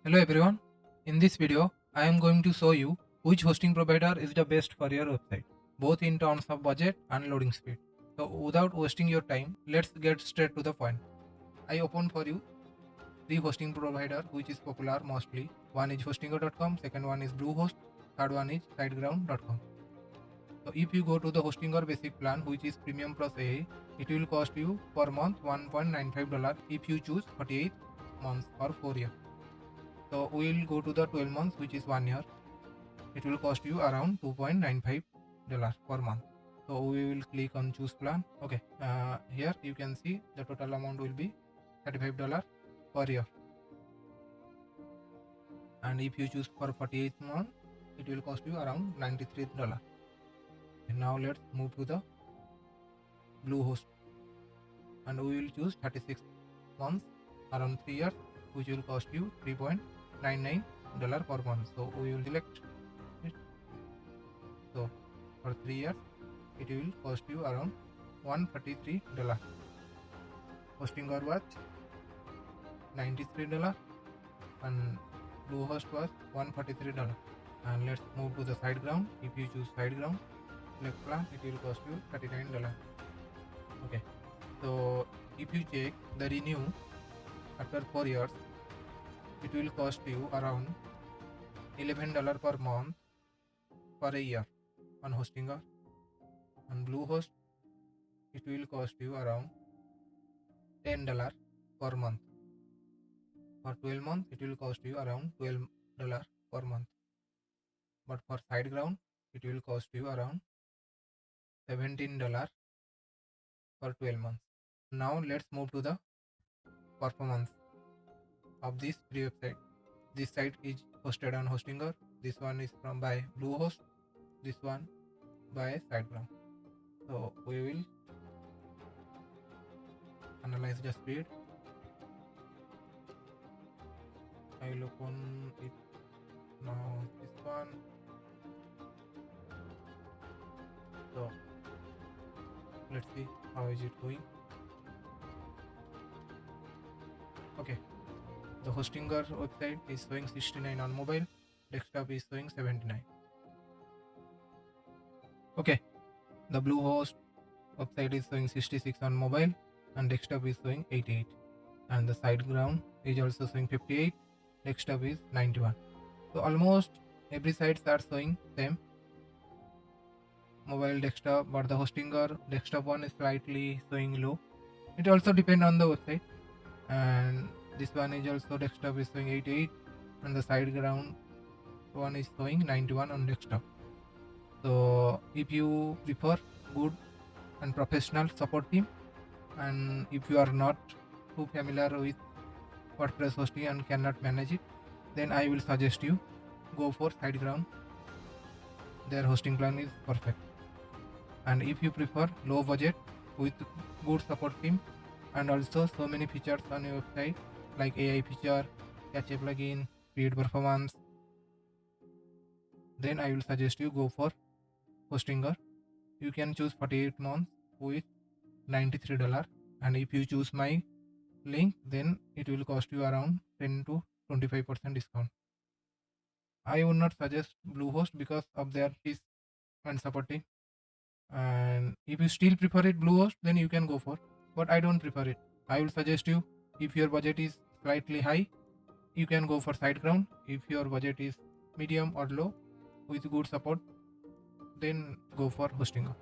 Hello everyone. In this video, I am going to show you which hosting provider is the best for your website, both in terms of budget and loading speed. So without wasting your time, let's get straight to the point. I open for you three hosting provider which is popular mostly. One is hostinger.com, second one is Bluehost, third one is SiteGround.com. So if you go to the Hostinger basic plan, which is premium plus AA, it will cost you per month $1.95 if you choose 48 months or 4 years. So we will go to the 12 months, which is 1 year. It will cost you around $2.95 per month. So we will click on choose plan. Okay, here you can see the total amount will be $35 per year. And if you choose for 48 months, it will cost you around $93. And now let's move to the Bluehost, and we will choose 36 months, around 3 years, which will cost you $3.99 per month. So we will select it. So for 3 years, it will cost you around $133. Hostinger was $93 and Bluehost was $143. And let's move to the SiteGround. If you choose SiteGround select plan, it will cost you $39. Okay, so if you check the renew after 4 years, it will cost you around $11 per month for a year on Hostinger. On Bluehost, it will cost you around $10 per month. For 12 months, it will cost you around $12 per month. But for SiteGround, it will cost you around $17 for 12 months. Now let's move to the performance of this free website. This site is hosted on Hostinger. This one is from by Bluehost. This one by SiteGround. So we will analyze the speed. I will open it now. This one. So let's see how is it going. Okay, the Hostinger website is showing 69 on mobile, desktop is showing 79. Okay, the Bluehost website is showing 66 on mobile and desktop is showing 88, and the SiteGround is also showing 58, desktop is 91. So almost every sites are showing same mobile desktop, but the Hostinger desktop one is slightly showing low. It also depends on the website, and this one is also desktop is showing 88 and the SiteGround one is showing 91 on desktop. So if you prefer good and professional support team, and if you are not too familiar with WordPress hosting and cannot manage it, then I will suggest you go for SiteGround. Their hosting plan is perfect. And if you prefer low budget with good support team and also so many features on your website like AI feature, cache plugin, speed performance, then I will suggest you go for Hostinger. You can choose 48 months with $93, and if you choose my link, then it will cost you around 10 to 25% discount. I would not suggest Bluehost because of their fees and supporting. And if you still prefer it Bluehost, then you can go for. But I don't prefer it. I will suggest you, if your budget is slightly high, you can go for SiteGround. If your budget is medium or low with good support, then go for Hostinger.